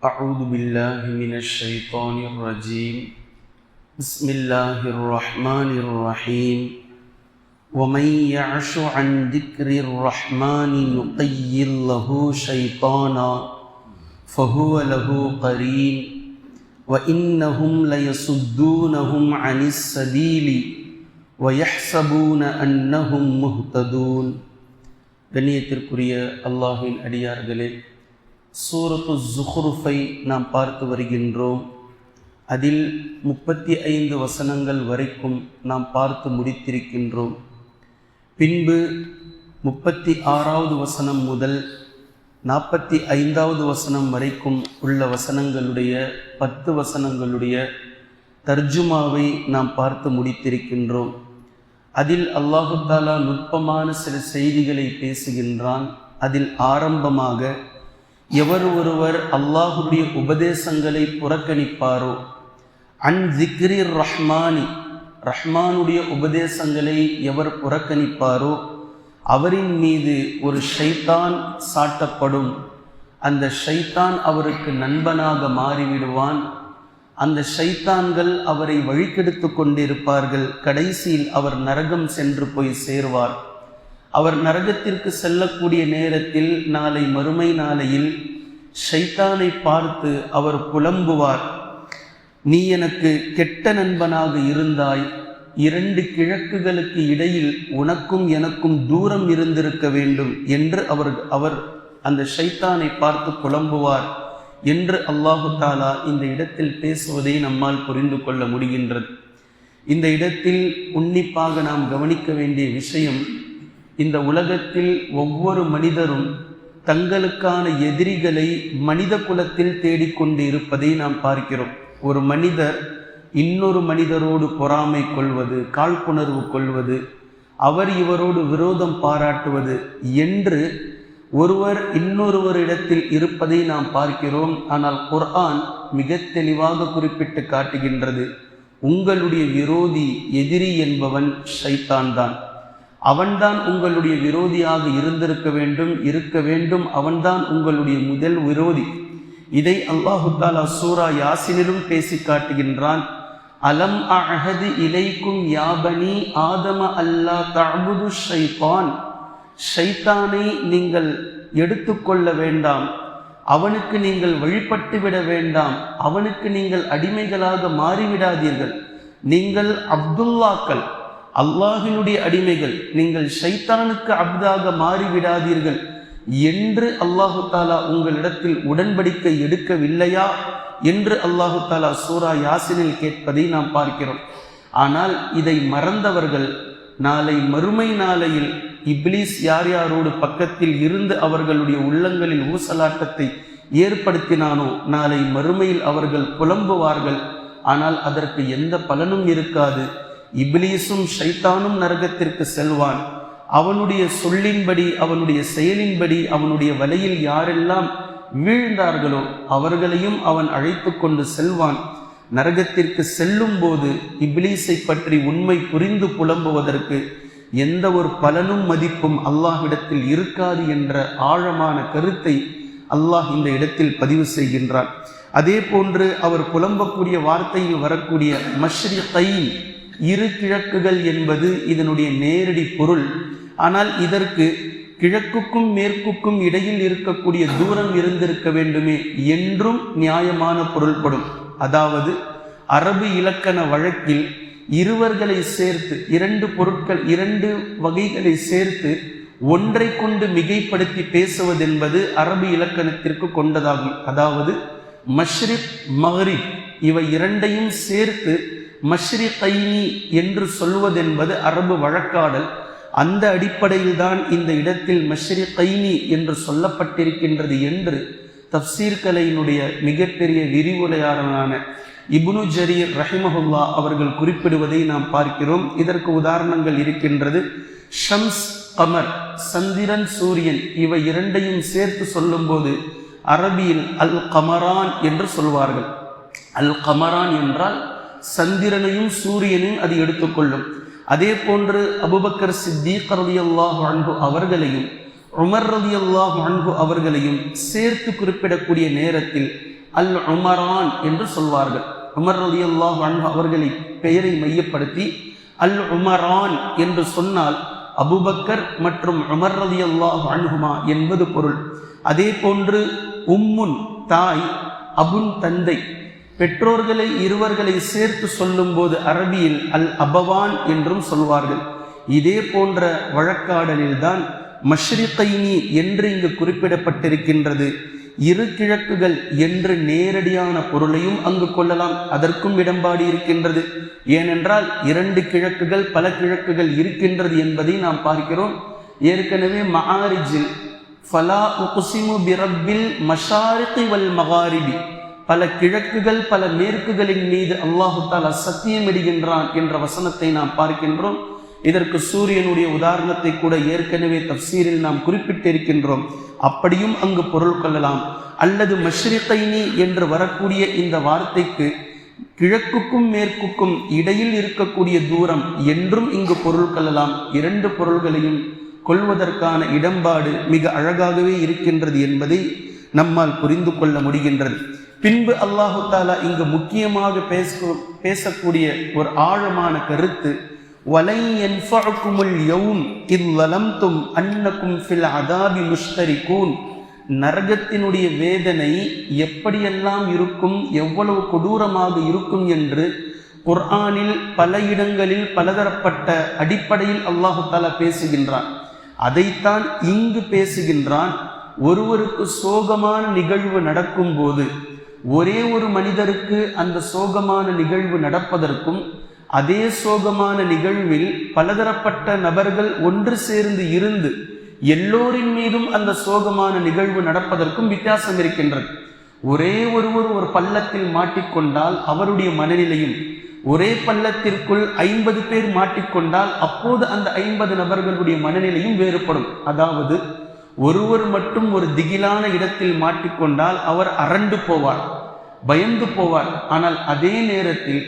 أعوذ بالله من الشيطان الرجيم بسم الله الرحمن الرحيم ومن يعش عن ذكر الرحمن نقيض له شيطانا فهو له قرين وإنهم ليصدونهم عن السبيل ويحسبون أنهم مهتدون. கண்ணியத்திற்குரிய அல்லாஹ்வின் அடியார்களே, சூரத்து ஸுஹ்ருஃபை நாம் பார்த்து வருகின்றோம். அதில் 35 வசனங்கள் வரைக்கும் நாம் பார்த்து முடித்திருக்கின்றோம். பின்பு 36வது வசனம் முதல் 45வது வசனம் வரைக்கும் உள்ள வசனங்களுடைய 10 வசனங்களுடைய தர்ஜுமாவை நாம் பார்த்து முடித்திருக்கின்றோம். அதில் அல்லாஹு தஆலா நுட்பமான சில செய்திகளை பேசுகின்றான். அதில் ஆரம்பமாக எவர் ஒருவர் அல்லாஹுடைய உபதேசங்களை புறக்கணிப்பாரோ, அன் ஸிக்ரிர் ரஹ்மானி, ரஹ்மானுடைய உபதேசங்களை எவர் புறக்கணிப்பாரோ அவரின் மீது ஒரு ஷைத்தான் சாட்டப்படும். அந்த ஷைத்தான் அவருக்கு நண்பனாக மாறிவிடுவான். அந்த ஷைத்தான்கள் அவரை வழிகெடுத்து கொண்டிருப்பார்கள். கடைசியில் அவர் நரகம் சென்று போய் சேர்வார். அவர் நரகத்திற்கு செல்லக்கூடிய நேரத்தில் நாளை மறுமை நாளையில் ஷைத்தானை பார்த்து அவர் புலம்புவார், நீ எனக்கு கெட்ட நண்பனாக இருந்தாய், 2 கிழக்குகளுக்கு இடையில் உனக்கும் எனக்கும் தூரம் இருந்திருக்க வேண்டும் என்று அவர் அந்த ஷைத்தானை பார்த்து புலம்புவார் என்று அல்லாஹு தஆலா இந்த இடத்தில் பேசுவதை நம்மால் புரிந்து கொள்ள முடிகின்றது. இந்த இடத்தில் உன்னிப்பாக நாம் கவனிக்க வேண்டிய விஷயம், இந்த உலகத்தில் ஒவ்வொரு மனிதரும் தங்களுக்கான எதிரிகளை மனித குலத்தில் தேடிக்கொண்டு இருப்பதை நாம் பார்க்கிறோம். ஒரு மனிதர் இன்னொரு மனிதரோடு பொறாமை கொள்வது, காழ்ப்புணர்வு கொள்வது, அவர் இவரோடு விரோதம் பாராட்டுவது என்று ஒருவர் இன்னொருவரிடத்தில் இருப்பதை நாம் பார்க்கிறோம். ஆனால் குர்ஆன் மிக தெளிவாக குறிப்பிட்டு காட்டுகின்றது, உங்களுடைய விரோதி எதிரி என்பவன் ஷைத்தான் தான். அவன்தான் உங்களுடைய விரோதியாக இருக்க வேண்டும். அவன்தான் உங்களுடைய முதல் விரோதி. இதை அல்லாஹு தஆலா சூரா யாசினிலும் பேசி காட்டுகின்றான். அலம் அஹது இலைக்கும் யா பனி ஆதம அல்லா தஅபுது ஷைத்தான், ஷைத்தானை நீங்கள் எடுத்துக்கொள்ள வேண்டாம், அவனுக்கு நீங்கள் வழிபட்டு விட வேண்டாம், அவனுக்கு நீங்கள் அடிமைகளாக மாறிவிடாதீர்கள். நீங்கள் அப்துல்லாக்கள், அல்லாஹினுடைய அடிமைகள், நீங்கள் ஷைத்தானுக்கு அப்தாக மாறிவிடாதீர்கள் என்று அல்லாஹு தஆலா உங்களிடத்தில் உடன்படிக்கை எடுக்கவில்லையா என்று அல்லாஹு தஆலா சூரா யாசினில் கேட்பதை நாம் பார்க்கிறோம். ஆனால் இதை மறந்தவர்கள் நாளை மறுமை நாளையில் இப்லீஸ் யார் யாரோடு பக்கத்தில் இருந்து அவர்களுடைய உள்ளங்களில் ஊசலாட்டத்தை ஏற்படுத்தினானோ நாளை மறுமையில் அவர்கள் புலம்புவார்கள். ஆனால் அதற்கு எந்த பலனும் இருக்காது. இப்லீஸும் ஷைத்தானும் நரகத்திற்கு செல்வான். அவனுடைய சொல்லின்படி, அவனுடைய செயலின்படி, அவனுடைய வலையில் யாரெல்லாம் வீழ்ந்தார்களோ அவர்களையும் அவன் அழைத்து கொண்டு செல்வான். நரகத்திற்கு செல்லும் போது இப்லீஸை பற்றி உண்மை புரிந்து புலம்புவதற்கு எந்த ஒரு பலனும் மதிப்பும் அல்லாஹ்விடத்தில் இருக்காது என்ற ஆழமான கருத்தை அல்லாஹ் இந்த இடத்தில் பதிவு செய்கின்றான். அதே போன்று அவர் புலம்பக்கூடிய வார்த்தையில் வரக்கூடிய மஷ்ரிகைன், 2 கிழக்குகள் என்பது இதனுடைய நேரடி பொருள். ஆனால் இதற்கு கிழக்குக்கும் மேற்குக்கும் இடையில் இருக்கக்கூடிய தூரம் இருந்திருக்க வேண்டுமே என்றும் நியாயமான பொருள்படும். அதாவது அரபு இலக்கண வழக்கில் இருவர்களை சேர்த்து, 2 பொருட்கள், 2 வகைகளை சேர்த்து ஒன்றை கொண்டு மிகைப்படுத்தி பேசுவதென்பது அரபு இலக்கணத்திற்கு கொண்டதாகும். அதாவது மஷ்ரிக் மக்ரிப் இவை 2ஐயும் சேர்த்து மஷ்ரிகைனி என்று சொல்வதென்பது அரபு வழக்காடல். அந்த அடிப்படையில் தான் இந்த இடத்தில் மஷ்ரிகைனி என்று சொல்லப்பட்டிருக்கின்றது என்று தஃப்சீர் கலையினுடைய மிகப்பெரிய விரிவுரையாளரான இப்னு ஜரீர் ரஹிமஹுல்லா அவர்கள் குறிப்பிடுவதை நாம் பார்க்கிறோம். இதற்கு உதாரணங்கள் இருக்கின்றது. ஷம்ஸ் கமர், சந்திரன் சூரியன், இவை 2ஐயும் சேர்த்து சொல்லும்போது அரபியில் அல் கமரான் என்று சொல்வார்கள். அல் கமரான் என்றால் சந்திரனையும் சூரியனையும் அது எடுத்துக்கொள்ளும். அதே போன்று அபூபக்கர் சித்தீக் ரலியல்லாஹு அன்ஹு அவர்களையும் உமர் ரலியல்லாஹு அன்ஹு அவர்களையும் சேர்த்து குறிப்பிடக்கூடிய நேரத்தில் அல் உமரான் என்று சொல்வார்கள். உமர் ரலியல்லாஹு அன்ஹு அவர்களை பெயரை மையப்படுத்தி அல் உமரான் என்று சொன்னால் அபூபக்கர் மற்றும் உமர் ரலியல்லாஹு அன்ஹுமா என்பது பொருள். அதே போன்று உம்முன் தாய், அபுன் தந்தை, பெற்றோர்களை இருவர்களை சேர்த்து சொல்லும் போது அரபியில் அல் அபவான் என்றும் சொல்வார்கள். இதே போன்ற வழக்காடலில்தான் மஷ்ரிகைனி என்று இங்கு குறிப்பிடப்பட்டிருக்கின்றது. இரு கிழக்குகள் என்று நேரடியான பொருளையும் அங்கு கொள்ளலாம், அதற்கும் இடம்பாடி இருக்கின்றது. ஏனென்றால் இரண்டு கிழக்குகள் பல கிழக்குகள் இருக்கின்றது என்பதை நாம் பார்க்கிறோம். ஏற்கனவே மஆரிஜில் ஃபலா உக்ஸிமு பிரப்பில் மஷாரிகி வல் மகாரிபி, பல கிழக்குகள் பல மேற்குகளின் மீது அல்லாஹு தஆலா சத்தியமிடுகின்றான் என்ற வசனத்தை நாம் பார்க்கின்றோம். இதற்கு சூரியனுடைய உதாரணத்தை கூட ஏற்கனவே தஃப்சீரில் நாம் குறிப்பிட்டிருக்கின்றோம். அப்படியும் அங்கு பொருள் கொள்ளலாம். அல்லது மஷ்ரிகைனி என்று வரக்கூடிய இந்த வார்த்தைக்கு கிழக்குக்கும் மேற்குக்கும் இடையில் இருக்கக்கூடிய தூரம் என்றும் இங்கு பொருள் கொள்ளலாம். இரண்டு பொருள்களையும் கொள்வதற்கான இடம்பாடு மிக அழகாகவே இருக்கின்றது என்பதை நம்மால் புரிந்து கொள்ள முடிகின்றது. பின்பு அல்லாஹு தஆலா இங்கு முக்கியமாக பேசக்கூடிய ஒரு ஆழமான கருத்து, வலை யன்ஃபஉகுமுல் யௌம் இத் லலம்தும் அன்னகும் ஃபில் அதாபி முஷ்தரிகூன். நரகத்தினுடைய வேதனை எப்படியெல்லாம் இருக்கும், எவ்வளவு கொடூரமாக இருக்கும் என்று குர்ஆனில் பல இடங்களில் பலதரப்பட்ட அடிப்படையில் அல்லாஹு தஆலா பேசுகின்றான். அதைத்தான் இங்கு பேசுகின்றான். ஒருவருக்கு சோகமான நிகழ்வு நடக்கும் போது ஒரே ஒரு மனிதருக்கு அந்த சோகமான நிகழ்வு நடப்பதற்கும், அதே சோகமான நிகழ்வில் பலதரப்பட்ட நபர்கள் ஒன்று சேர்ந்து இருந்து எல்லோரின் மீதும் அந்த சோகமான நிகழ்வு நடப்பதற்கும் வித்தியாசம் இருக்கின்றது. ஒரே ஒருவர் ஒரு பள்ளத்தில் மாட்டிக்கொண்டால் அவருடைய மனநிலையும், ஒரே பள்ளத்திற்குள் 50 பேர் மாட்டிக்கொண்டால் அப்போது அந்த 50 நபர்களுடைய மனநிலையும் வேறுபடும். அதாவது ஒருவர் மட்டும் ஒரு திகிலான இடத்தில் மாட்டிக்கொண்டால் அவர் அரண்டு போவார், பயந்து போவார். ஆனால் அதே நேரத்தில்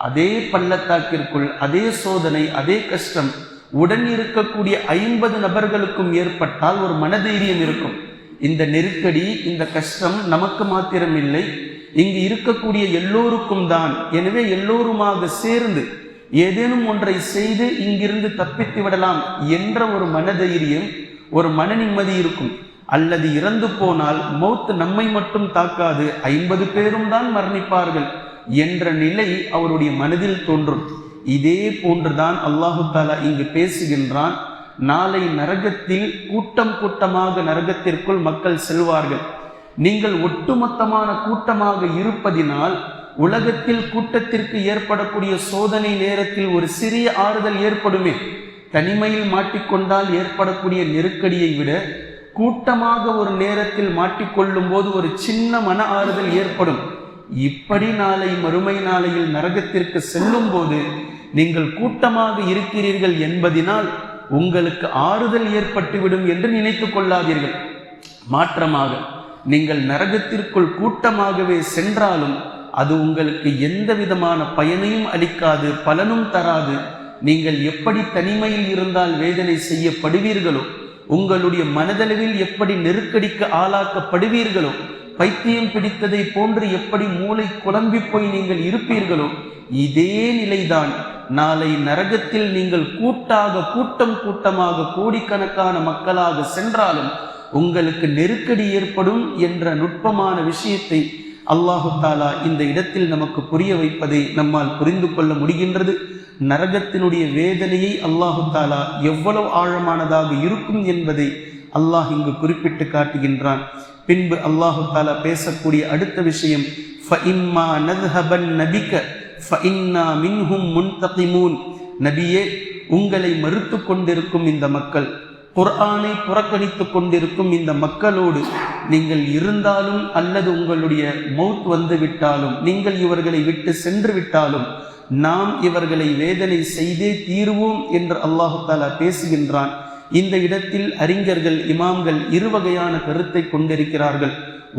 அதே பள்ளத்தாக்கிற்குள் அதே சோதனை, அதே கஷ்டம் உடன் இருக்கக்கூடிய 50 நபர்களுக்கும் ஏற்பட்டால் ஒரு மனதைரியம் இருக்கும். இந்த நெருக்கடி, இந்த கஷ்டம் நமக்கு மாத்திரம் இல்லை, இங்கு இருக்கக்கூடிய எல்லோருக்கும் தான். எனவே எல்லோருமாக சேர்ந்து ஏதேனும் ஒன்றை செய்து இங்கிருந்து தப்பித்து விடலாம் என்ற ஒரு மனதைரியம், ஒரு மன நிம்மதி இருக்கும். அல்லது இறந்து போனால் மௌத் நம்மை மட்டும் தாக்காது, 50 பேரும் தான் மரணிப்பார்கள் என்ற நிலை அவருடைய மனதில் தோன்றும். இதே போன்றுதான் அல்லாஹு தஆலா இங்கு பேசுகின்றான். நாளை நரகத்தில் கூட்டம் கூட்டமாக நரகத்திற்குள் மக்கள் செல்வார்கள். நீங்கள் ஒட்டுமொத்தமான கூட்டமாக இருப்பதினால் உலகத்தில் கூட்டத்திற்கு ஏற்படக்கூடிய சோதனை நேரத்தில் ஒரு சிறிய ஆறுதல் ஏற்படுமே. தனிமையில் மாட்டிக்கொண்டால் ஏற்படக்கூடிய நெருக்கடியை விட கூட்டமாக ஒரு நேரத்தில் மாட்டிக்கொள்ளும் போது ஒரு சின்ன மன ஆறுதல் ஏற்படும். இப்படி நாளை மறுமை நாளையில் நரகத்திற்கு செல்லும் போது நீங்கள் கூட்டமாக இருக்கிறீர்கள் என்பதினால் உங்களுக்கு ஆறுதல் ஏற்பட்டுவிடும் என்று நினைத்து கொள்ளாதீர்கள். மாற்றமாக நீங்கள் நரகத்திற்குள் கூட்டமாகவே சென்றாலும் அது உங்களுக்கு எந்த விதமான பயனையும் அளிக்காது, பலனும் தராது. நீங்கள் எப்படி தனிமையில் இருந்தால் வேதனை செய்யப்படுவீர்களோ, உங்களுடைய மனதளவில் எப்படி நெருக்கடிக்கு ஆளாக்கப்படுவீர்களோ, பைத்தியம் பிடித்ததை போன்று எப்படி மூளை குழம்பி போய் நீங்கள் இருப்பீர்களோ, இதே நிலைதான் நாளை நரகத்தில் நீங்கள் கூட்டம் கூட்டமாக கோடிக்கணக்கான மக்களாக சென்றாலும் உங்களுக்கு நெருக்கடி ஏற்படும் என்ற நுட்பமான விஷயத்தை அல்லாஹு தஆலா இந்த இடத்தில் நமக்கு புரிய வைப்பதை நம்மால் புரிந்து கொள்ள முடிகின்றது. நரகத்தினுடைய வேதனையை அல்லாஹு தஆலா எவ்வளவு ஆழமானதாக இருக்கும் என்பதை அல்லாஹ் இங்கு குறிப்பிட்டு காட்டுகின்றான். பின்பு அல்லாஹு தஆலா பேசக்கூடிய அடுத்த விஷயம், ஃபஇம்மா நذهبن بك فإنا منهم منتقمون. நபியே, உங்களை மறுத்து கொண்டிருக்கும் இந்த மக்கள், குர்ஆனை புறக்கணித்து கொண்டிருக்கும் இந்த மக்களோடு நீங்கள் இருந்தாலும் அல்லது உங்களுடைய மௌத் வந்து விட்டாலும், நீங்கள் இவர்களை விட்டு சென்று விட்டாலும் நாம் இவர்களை வேதனை செய்தே தீருவோம் என்று அல்லாஹு தஆலா பேசுகின்றான். இந்த இடத்தில் அறிஞர்கள், இமாம்கள் இரு வகையான கருத்தை கொண்டிருக்கிறார்கள்.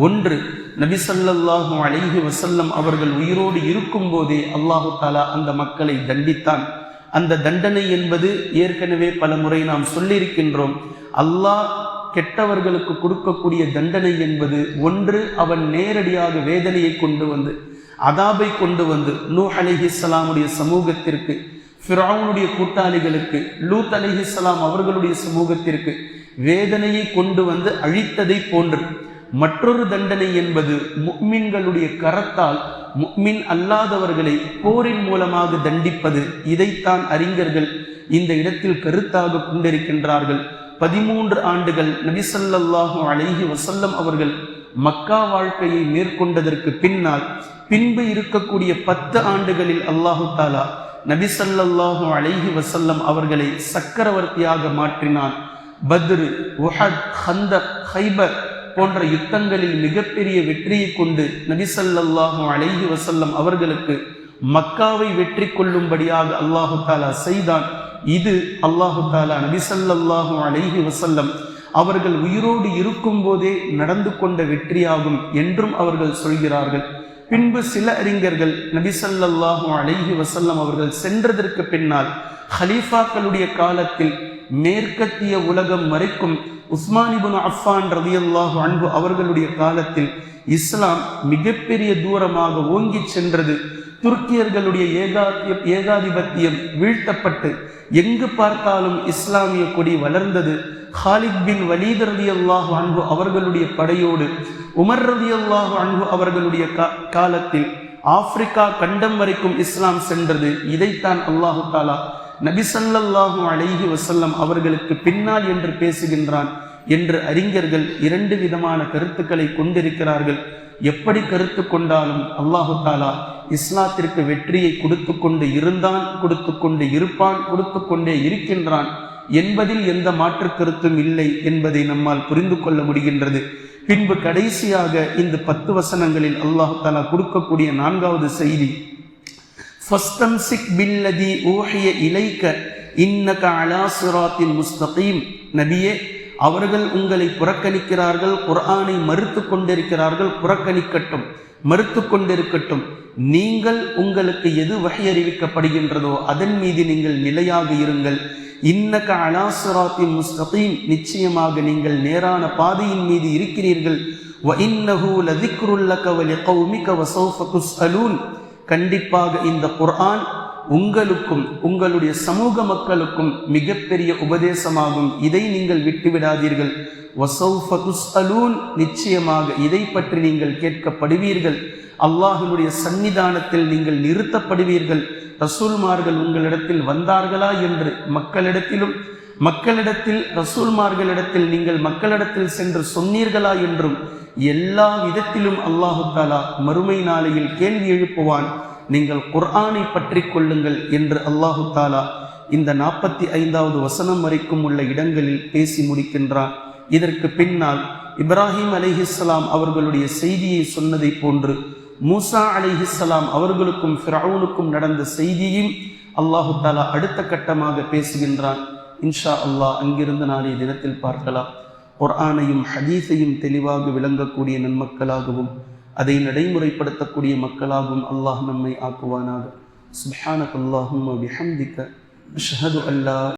ஒன்று, நபி ஸல்லல்லாஹு அலைஹி வஸல்லம் அவர்கள் உயிரோடு இருக்கும் போதே அல்லாஹு தஆலா அந்த மக்களை தண்டித்தான். அந்த தண்டனை என்பது ஏற்கனவே பல முறை நாம் சொல்லியிருக்கின்றோம். அல்லாஹ் கெட்டவர்களுக்கு கொடுக்கக்கூடிய தண்டனை என்பது ஒன்று, அவன் நேரடியாக வேதனையை கொண்டு வந்து அதாபை கொண்டு வந்து நூஹ் அலைஹிஸ்ஸலாமுடைய சமூகத்திற்கு, ஃபிரௌனுடைய கூட்டாளிகளுக்கு, லூத் அலைஹிஸ்ஸலாம் அவர்களுடைய சமூகத்திற்கு வேதனையை கொண்டு வந்து அழித்ததை போன்று மற்றொரு தண்டனை என்பது முஃமின்களுடைய கரத்தால் முஃமின் அல்லாதவர்களை போரின் மூலமாக தண்டிப்பது. இதைத்தான் அறிஞர்கள் இந்த இடத்தில் கருத்தாக கொண்டிருக்கின்றார்கள். 13 ஆண்டுகள் நபி ஸல்லல்லாஹு அலைஹி வஸல்லம் அவர்கள் மக்கா வாழ்க்கையை மேற்கொண்டதற்கு பின்பு இருக்கக்கூடிய 10 ஆண்டுகளில் அல்லாஹு தாலா நபி ஸல்லல்லாஹு அலைஹி வஸல்லம் அவர்களை சக்கரவர்த்தியாக மாற்றினான். பத்ர், உஹத், ஹந்தக், ஹைபர் போன்ற யுத்தங்களில் மிகப்பெரிய வெற்றியை கொண்டு நபி ஸல்லல்லாஹு அலைஹி வஸல்லம் அவர்களுக்கு மக்காவை வெற்றி கொள்ளும்படியாக அல்லாஹு தாலா செய்தான். இது அல்லாஹு தாலா நபி ஸல்லல்லாஹு அலைஹி வஸல்லம் அவர்கள் உயிரோடு இருக்கும் போதே நடந்து கொண்ட வெற்றியாகும் என்றும் அவர்கள் சொல்கிறார்கள். பின்பு சில அறிஞர்கள் நபி ஸல்லல்லாஹு அலைஹி வஸல்லம் அவர்கள் சென்றதற்கு பின்னால் ஹலீஃபாக்களுடைய காலத்தில் மேற்கத்திய உலகம் வரைக்கும் உஸ்மான் இப்னு அஃபான் ரலியல்லாஹு அன்ஹு அவர்களுடைய காலத்தில் இஸ்லாம் மிகப்பெரிய தூரமாக ஓங்கி சென்றது. துருக்கியர்களுடைய ஏகாதிபத்தியம் வீழ்த்தப்பட்டு எங்கு பார்த்தாலும் இஸ்லாமிய கொடி வளர்ந்தது. ஹாலித் பின் வலீத் ரலியல்லாஹு அன்ஹு அவர்களுடைய படையோடு உமர் ரலியல்லாஹு அன்ஹு அவர்களுடைய காலத்தில் ஆப்பிரிக்கா கண்டம் வரைக்கும் இஸ்லாம் சென்றது. இதைத்தான் அல்லாஹு தாலா நபி ஸல்லல்லாஹு அலைஹி வஸல்லம் அவர்களுக்கு பின்னால் என்று பேசுகின்றான் என்று அறிஞர்கள் 2 விதமான கருத்துக்களை கொண்டிருக்கிறார்கள். எப்படி கருத்து கொண்டாலும் அல்லாஹு தாலா இஸ்லாத்திற்கு வெற்றியை கொடுத்து கொண்டு இருந்தான், கொடுத்து கொண்டு இருப்பான், கொடுத்து கொண்டே இருக்கின்றான் என்பதில் எந்த மாற்று கருத்தும் இல்லை என்பதை நம்மால் புரிந்து கொள்ள முடிகின்றது. பின்பு கடைசியாக இந்த 10 வசனங்களில் அல்லாஹு தாலா கொடுக்கக்கூடிய 4வது செய்தி, ஃபஸ்தம்சிக் பில்லதி ஊஹிய இலைக்க இன்னக அலா சிராத்தின் முஸ்தகீம். நபியே, அவர்கள் உங்களை புறக்கணிக்கிறார்கள், குர்ஆனை மறுத்து கொண்டிருக்கிறார்கள், புறக்கணிக்கட்டும், மறுத்து கொண்டிருக்கட்டும். நீங்கள் உங்களுக்கு எது வஹி அறிவிக்கப்படுகின்றதோ அதன் மீது நீங்கள் நிலையாக இருங்கள். இன்னக அலா சிராத்தின் முஸ்தகீம், நிச்சயமாக நீங்கள் நேரான பாதையின் மீது இருக்கிறீர்கள். வ இன்னஹு லذிக்ருல் லக வ லிகௌமிக வ ஸௌஃப துஸ்அலூன். கண்டிப்பாக இந்த குர்ஆன் உங்களுக்கும் உங்களுடைய சமூக மக்களுக்கும் மிகப்பெரிய உபதேசமாகும். இதை நீங்கள் விட்டுவிடாதீர்கள். வஸௌஃப துஸ்அலூன், நிச்சயமாக இதை பற்றி நீங்கள் கேட்கப்படுவீர்கள். அல்லாஹ்வுடைய சன்னிதானத்தில் நீங்கள் நிறுத்தப்படுவீர்கள். ரசூல்மார்கள் உங்களிடத்தில் வந்தார்களா என்று மக்களிடத்தில் ரசூல்மார்களிடத்தில் நீங்கள் மக்களிடத்தில் சென்று சொன்னீர்களா என்றும் எல்லா விதத்திலும் அல்லாஹு தாலா மறுமை நாளையில் கேள்வி எழுப்புவான். நீங்கள் குர்ஆனை பற்றி கொள்ளுங்கள் என்று அல்லாஹு தாலா இந்த 45வது வசனம் வரைக்கும் உள்ள இடங்களில் பேசி முடிக்கின்றான். இதற்கு பின்னால் இப்ராஹிம் அலைஹிஸ்ஸலாம் அவர்களுடைய செய்தியை சொன்னதை போன்று மூசா அலைஹிஸ்ஸலாம் அவர்களுக்கும் ஃபிரௌனுக்கும் நடந்த செய்தியும் அல்லாஹு தாலா அடுத்த கட்டமாக பேசுகின்றான். இன்ஷா அல்லாஹ் அங்கிருந்து நாளைய தினத்தில் பார்க்கலாம். குர்ஆனையும் ஹதீஸையும் தெளிவாக விளங்கக்கூடிய நன்மக்களாகவும் அதை நடைமுறைப்படுத்தக்கூடிய மக்களாகவும் அல்லாஹ் நம்மை ஆக்குவானாக. சுப்ஹானக அல்லாஹும்ம பிஹம்திக அஷ்ஹது அல்லா